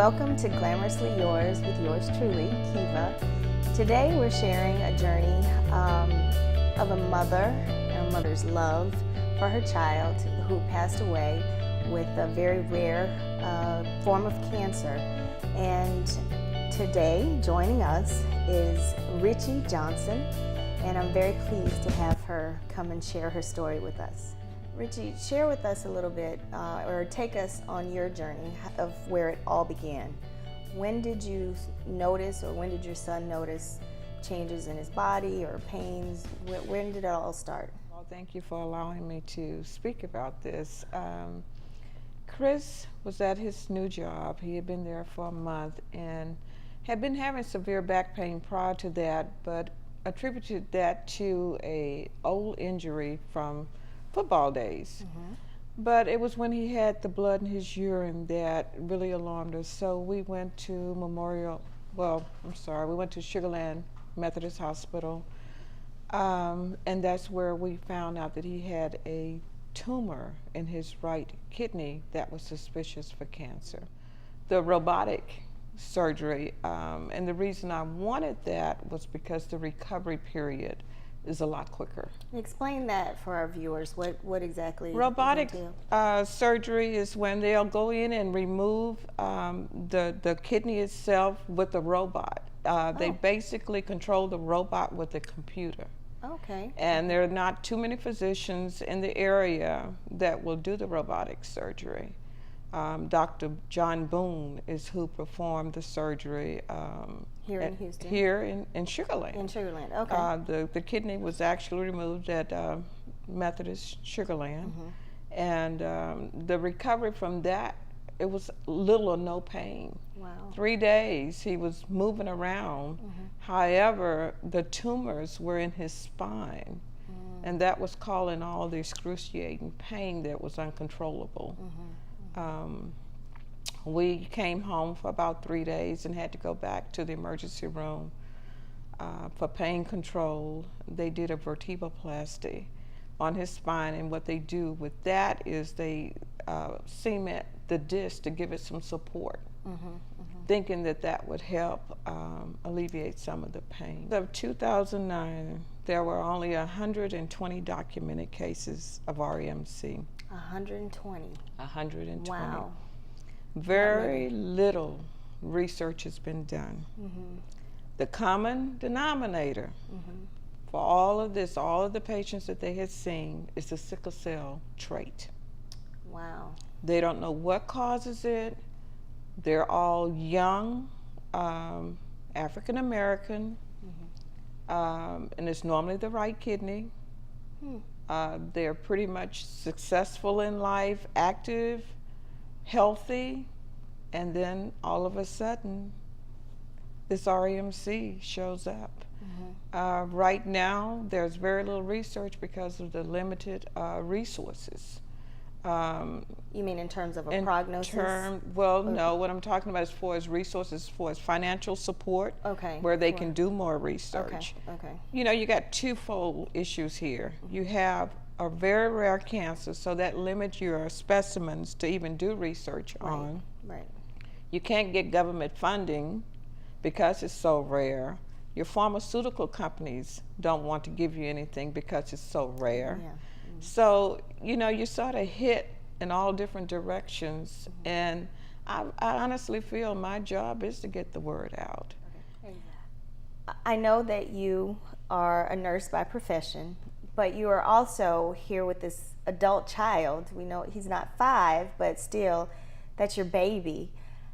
Welcome to Glamorously Yours with yours truly, Keva. Today we're sharing a journey of a mother and a mother's love for her child who passed away with a very rare form of cancer. And today joining us is Ritchie Johnson, and I'm very pleased to have her come and share her story with us. Ritchie, share with us a little bit, or take us on your journey of where it all began. When did you notice, or when did your son notice changes in his body or pains? When did it all start? Well, thank you for allowing me to speak about this. Chris was at his new job. He had been there for a month and had been having severe back pain prior to that, but attributed that to an old injury from football days. Mm-hmm. But it was when he had the blood in his urine that really alarmed us. So we went to we went to Sugar Land Methodist Hospital. And that's where we found out that he had a tumor in his right kidney that was suspicious for cancer. The robotic surgery, and the reason I wanted that was because the recovery period is a lot quicker. Explain that for our viewers. What exactly? Robotic surgery is when they'll go in and remove the kidney itself with the robot. They basically control the robot with a computer. Okay. And there are not too many physicians in the area that will do the robotic surgery. Dr. John Boone is who performed the surgery here in Houston. Here in Sugar Land. In Sugar Land, okay. The kidney was actually removed at Methodist Sugar Land, mm-hmm. And the recovery from that, it was little or no pain. Wow. 3 days he was moving around. Mm-hmm. However, the tumors were in his spine, and that was causing all the excruciating pain that was uncontrollable. Mm-hmm. We came home for about 3 days and had to go back to the emergency room for pain control. They did a vertebroplasty on his spine, and what they do with that is they cement the disc to give it some support, thinking that that would help alleviate some of the pain. Of 2009, there were only 120 documented cases of REMC. 120. 120. Wow. Very little research has been done. Mm-hmm. The common denominator for all of this, all of the patients that they had seen, is the sickle cell trait. Wow. They don't know what causes it. They're all young, African American, and it's normally the right kidney. They're pretty much successful in life, active, healthy, and then all of a sudden, this REMC shows up. Mm-hmm. Right now, there's very little research because of the limited resources. You mean in terms of a prognosis? No, what I'm talking about as far as resources, as far as financial support, where they can do more research. Okay. You know, you got twofold issues here. You have a very rare cancer, so that limits your specimens to even do research on. Right. You can't get government funding because it's so rare. Your pharmaceutical companies don't want to give you anything because it's so rare. Yeah. So, you know, you sort of hit in all different directions, and I honestly feel my job is to get the word out. I know that you are a nurse by profession, but you are also here with this adult child. We know he's not 5, but still, that's your baby.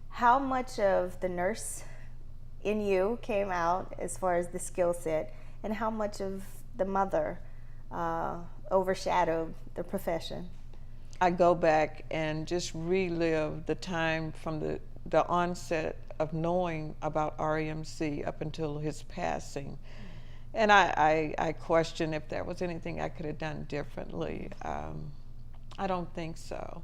How much of the nurse in you came out as far as the skill set, and how much of the mother overshadowed the profession? I go back and just relive the time from the onset of knowing about REMC up until his passing. And I question if there was anything I could have done differently. I don't think so.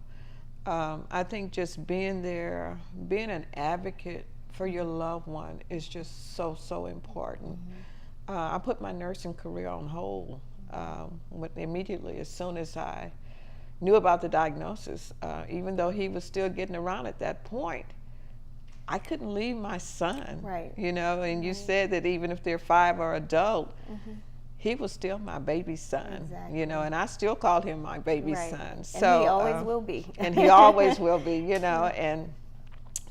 I think just being there, being an advocate for your loved one is just so important. I put my nursing career on hold immediately as soon as I knew about the diagnosis. Even though he was still getting around at that point, I couldn't leave my son. Right. You know, and you said that even if they're 5 or adult, he was still my baby son. Exactly. You know, and I still called him my baby Right. son. And he always will be. And he always will be, you know, and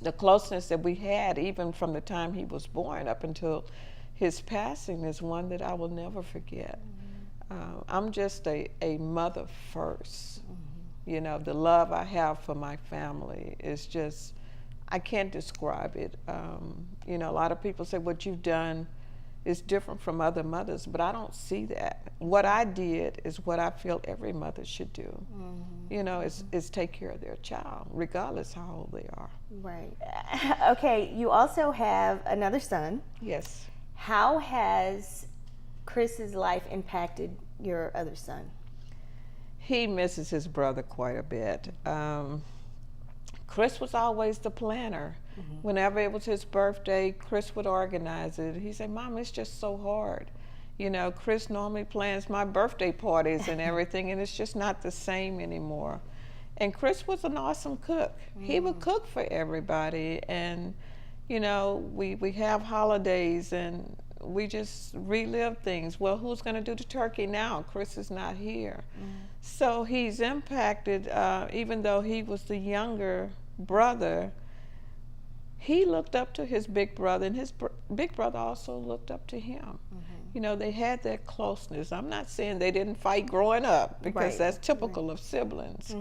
the closeness that we had, even from the time he was born up until his passing, is one that I will never forget. I'm just a mother first. You know, the love I have for my family is just, I can't describe it. You know, a lot of people say what you've done is different from other mothers, but I don't see that. What I did is what I feel every mother should do. You know, is take care of their child, regardless how old they are. Right. Okay, you also have another son. Yes. How has Chris's life impacted your other son? He misses his brother quite a bit. Chris was always the planner. Whenever it was his birthday, Chris would organize it. He said, "Mom, it's just so hard. You know, Chris normally plans my birthday parties and everything, and it's just not the same anymore." And Chris was an awesome cook. He would cook for everybody, and you know, we have holidays and we just relive things. Well, who's going to do the turkey now? Chris is not here. So he's impacted, even though he was the younger brother, he looked up to his big brother, and his big brother also looked up to him. You know, they had that closeness. I'm not saying they didn't fight growing up, because that's typical of siblings.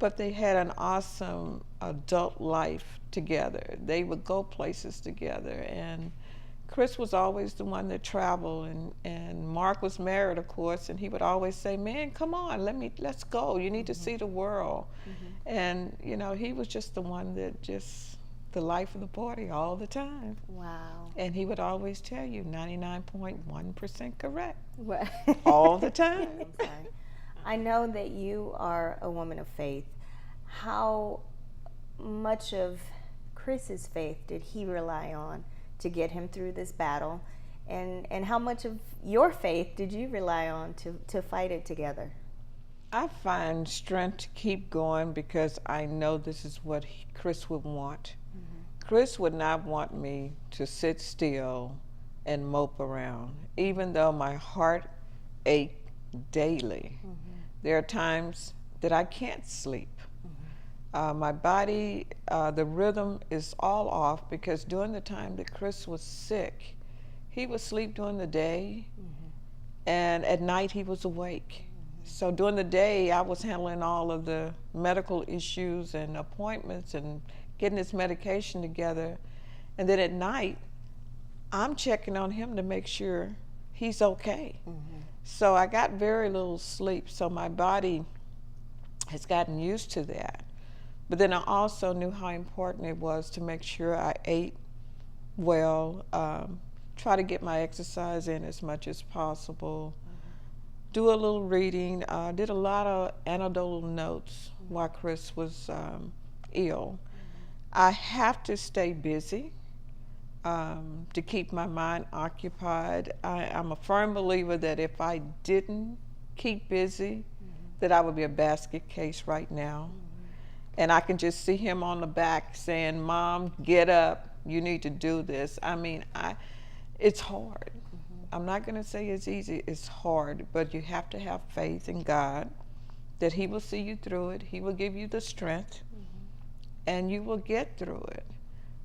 But they had an awesome adult life together. They would go places together, and Chris was always the one that traveled, and Mark was married, of course, and he would always say, "Man, come on, let's go. You need to see the world." And you know, he was just the one that just the life of the party all the time. Wow. And he would always tell you 99.1% correct. Well, all the time. I'm sorry. I know that you are a woman of faith. How much of Chris's faith did he rely on to get him through this battle? And how much of your faith did you rely on to fight it together? I find strength to keep going because I know this is what Chris would want. Chris would not want me to sit still and mope around, even though my heart ached daily. There are times that I can't sleep. My body, the rhythm is all off, because during the time that Chris was sick, he would sleep during the day, and at night he was awake. So during the day, I was handling all of the medical issues and appointments and getting his medication together. And then at night, I'm checking on him to make sure he's okay. So I got very little sleep, so my body has gotten used to that. But then I also knew how important it was to make sure I ate well, try to get my exercise in as much as possible, do a little reading, did a lot of anecdotal notes while Chris was ill. I have to stay busy to keep my mind occupied. I'm a firm believer that if I didn't keep busy, that I would be a basket case right now. And I can just see him on the back saying, "Mom, get up, you need to do this." I mean, it's hard. I'm not going to say it's easy, it's hard, but you have to have faith in God that He will see you through it. He will give you the strength, and you will get through it.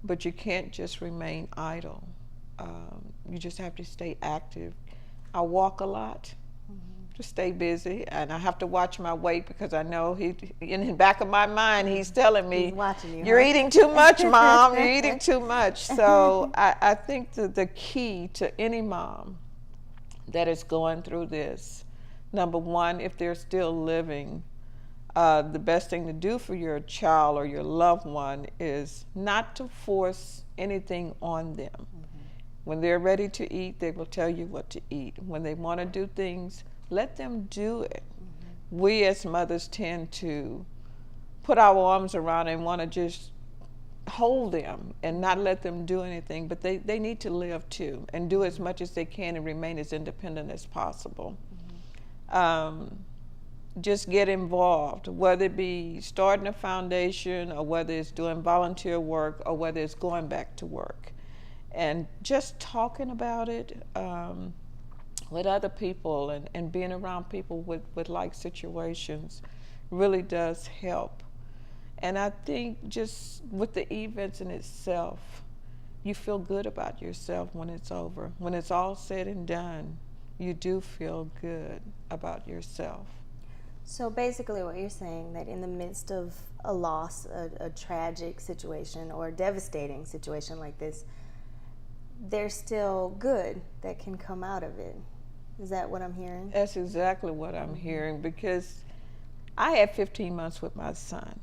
But you can't just remain idle. You just have to stay active. I walk a lot to stay busy, and I have to watch my weight, because I know in the back of my mind, he's telling me, He's watching you, "You're huh? eating too much, Mom, you're eating too much." So I think that the key to any mom that is going through this, number one, if they're still living, the best thing to do for your child or your loved one is not to force anything on them. When they're ready to eat, they will tell you what to eat. When they want to do things, let them do it. We as mothers tend to put our arms around and want to just hold them and not let them do anything, but they need to live too and do as much as they can and remain as independent as possible. just get involved, whether it be starting a foundation or whether it's doing volunteer work or whether it's going back to work. And just talking about it with other people and being around people with like situations really does help. And I think just with the events in itself, you feel good about yourself when it's over. When it's all said and done, you do feel good about yourself. So basically what you're saying, that in the midst of a loss, a tragic situation or a devastating situation like this, there's still good that can come out of it. Is that what I'm hearing? That's exactly what I'm hearing, because I had 15 months with my son.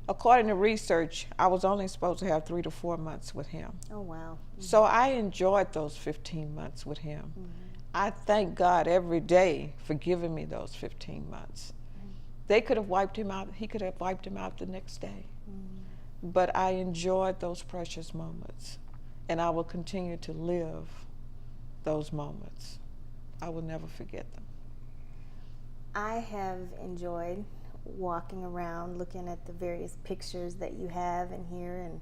According to research, I was only supposed to have 3 to 4 months with him. Oh, wow. So I enjoyed those 15 months with him. I thank God every day for giving me those 15 months. They could have wiped him out. He could have wiped him out the next day. But I enjoyed those precious moments, and I will continue to live those moments. I will never forget them. I have enjoyed walking around, looking at the various pictures that you have in here, and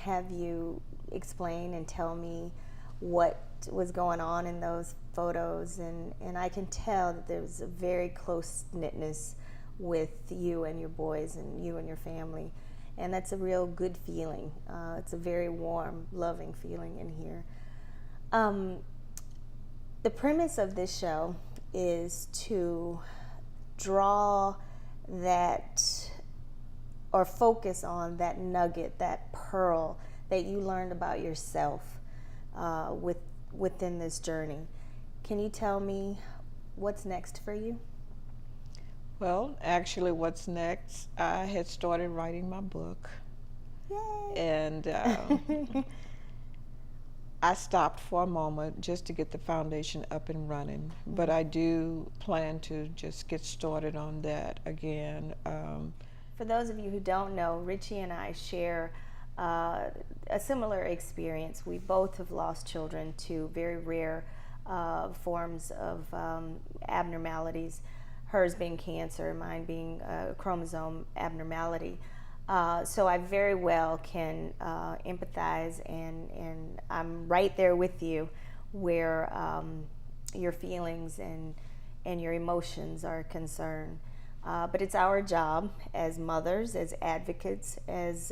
have you explain and tell me what was going on in those photos, and I can tell that there's a very close-knitness with you and your boys and you and your family, and that's a real good feeling. It's a very warm, loving feeling in here. The premise of this show is to draw that, or focus on that nugget, that pearl that you learned about yourself within this journey. Can you tell me what's next for you? Well, actually, what's next? I had started writing my book. Yay! And I stopped for a moment just to get the foundation up and running, but I do plan to just get started on that again. For those of you who don't know, Ritchie and I share a similar experience. We both have lost children to very rare forms of abnormalities, hers being cancer, mine being a chromosome abnormality. So I very well can empathize, and I'm right there with you where your feelings and your emotions are concerned. But it's our job as mothers, as advocates, as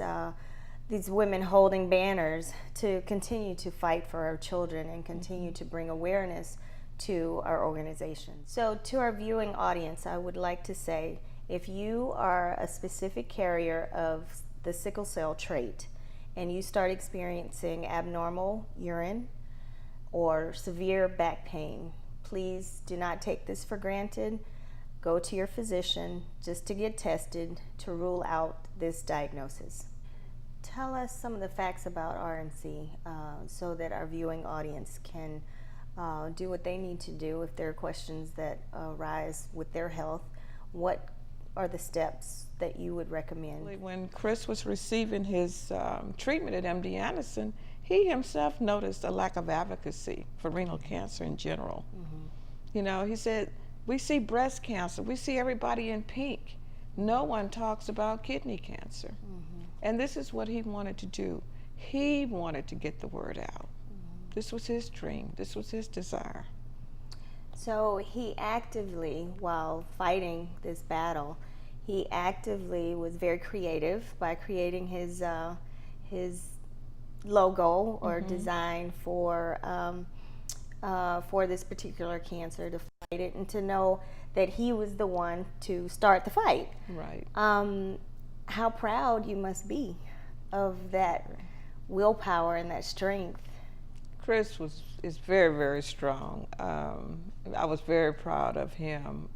these women holding banners, to continue to fight for our children and continue to bring awareness to our organization. So to our viewing audience, I would like to say, if you are a specific carrier of the sickle cell trait and you start experiencing abnormal urine or severe back pain, please do not take this for granted. Go to your physician just to get tested to rule out this diagnosis. Tell us some of the facts about RMC so that our viewing audience can do what they need to do if there are questions that arise with their health. What are the steps that you would recommend? When Chris was receiving his treatment at MD Anderson, he himself noticed a lack of advocacy for renal cancer in general. You know, he said, we see breast cancer, we see everybody in pink. No one talks about kidney cancer. And this is what he wanted to do. He wanted to get the word out. This was his dream, this was his desire. So he actively, while fighting this battle, he actively was very creative by creating his logo or design for this particular cancer, to fight it and to know that he was the one to start the fight. Right. How proud you must be of that willpower and that strength. Chris is very, very strong. I was very proud of him.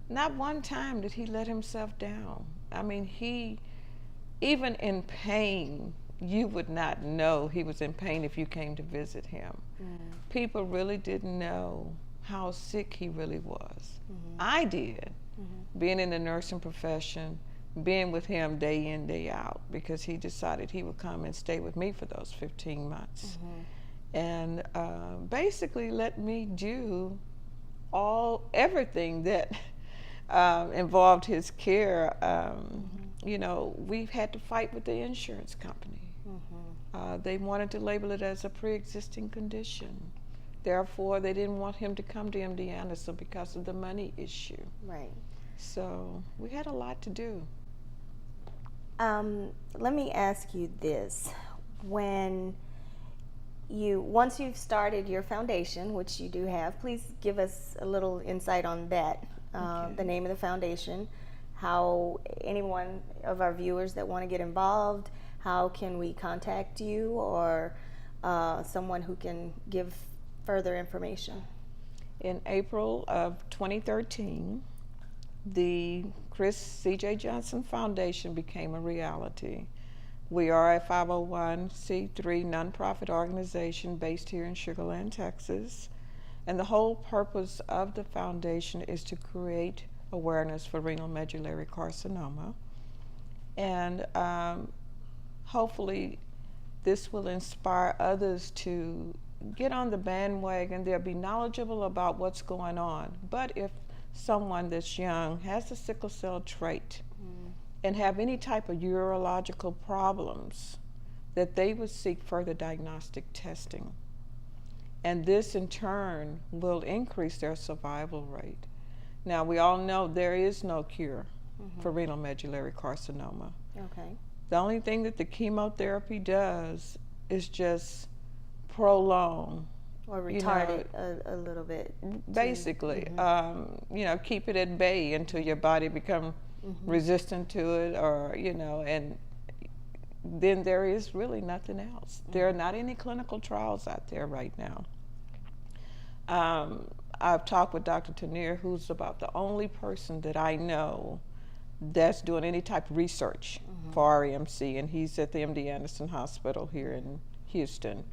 Not one time did he let himself down. I mean, he, even in pain, you would not know he was in pain if you came to visit him. People really didn't know how sick he really was. I did, being in the nursing profession, being with him day in, day out, because he decided he would come and stay with me for those 15 months. And basically let me do everything that involved his care. You know, we've had to fight with the insurance company. They wanted to label it as a pre-existing condition. Therefore, they didn't want him to come to MD Anderson because of the money issue. Right. So we had a lot to do. Let me ask you this. Once you've started your foundation, which you do have, please give us a little insight on that. The name of the foundation, how anyone of our viewers that want to get involved, how can we contact you, or someone who can give further information? In April of 2013, the Chris C.J. Johnson Foundation became a reality. We are a 501c3 nonprofit organization based here in Sugar Land, Texas. And the whole purpose of the foundation is to create awareness for renal medullary carcinoma. And hopefully this will inspire others to get on the bandwagon. They'll be knowledgeable about what's going on. But if someone that's young has the sickle cell trait and have any type of urological problems, that they would seek further diagnostic testing. And this in turn will increase their survival rate. Now, we all know there is no cure for renal medullary carcinoma. Okay. The only thing that the chemotherapy does is just prolong Or retard it a little bit. Basically, you know, keep it at bay until your body becomes resistant to it, or, you know, and then there is really nothing else. There are not any clinical trials out there right now. I've talked with Dr. Tanier, who's about the only person that I know that's doing any type of research for REMC, and he's at the MD Anderson Hospital here in Houston.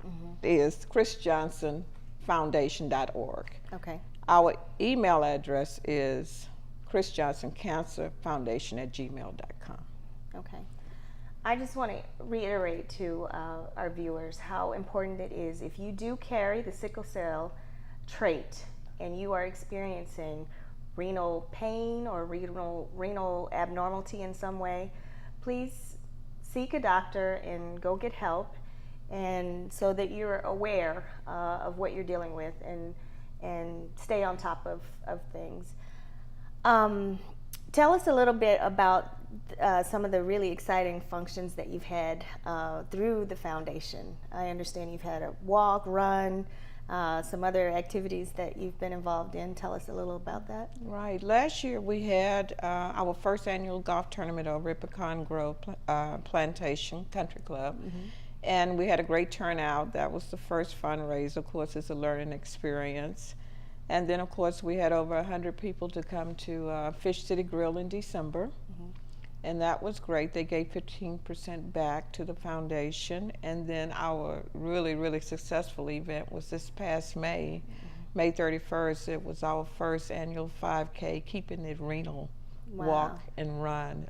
Is chrisjohnsonfoundation.org. Okay. Our email address is chrisjohnsoncancerfoundation@gmail.com. Okay. I just want to reiterate to our viewers how important it is. If you do carry the sickle cell trait and you are experiencing renal pain or renal abnormality in some way, please seek a doctor and go get help, and so that you're aware of what you're dealing with and stay on top of things. Tell us a little bit about some of the really exciting functions that you've had through the foundation. I understand you've had a walk, run, some other activities that you've been involved in. Tell us a little about that. Right. Last year we had our first annual golf tournament over at Pecan Grove Plantation Country Club. And we had a great turnout. That was the first fundraiser. Of course, it's a learning experience. And then, of course, we had over 100 people to come to Fish City Grill in December. And that was great. They gave 15% back to the foundation. And then our really, really successful event was this past May, May 31st. It was our first annual 5K, Keeping It Renal walk and run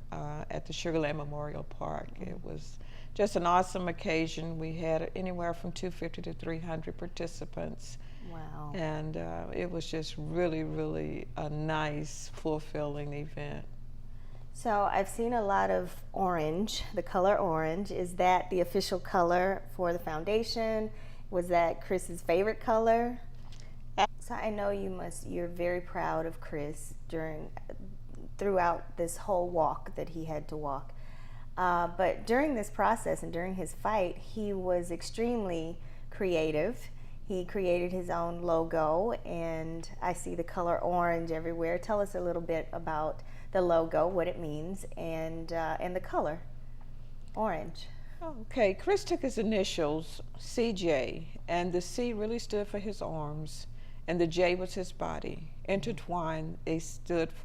at the Sugar Land Memorial Park. It was just an awesome occasion. We had anywhere from 250 to 300 participants. Wow. And it was just really, really a nice, fulfilling event. So I've seen a lot of orange, the color orange. Is that the official color for the foundation? Was that Chris's favorite color? So I know you're very proud of Chris throughout this whole walk that he had to walk. But during this process and during his fight, he was extremely creative. He created his own logo, and I see the color orange everywhere. Tell us a little bit about the logo, what it means, and the color orange. Okay, Chris took his initials, CJ, and the C really stood for his arms, and the J was his body. Intertwined, they stood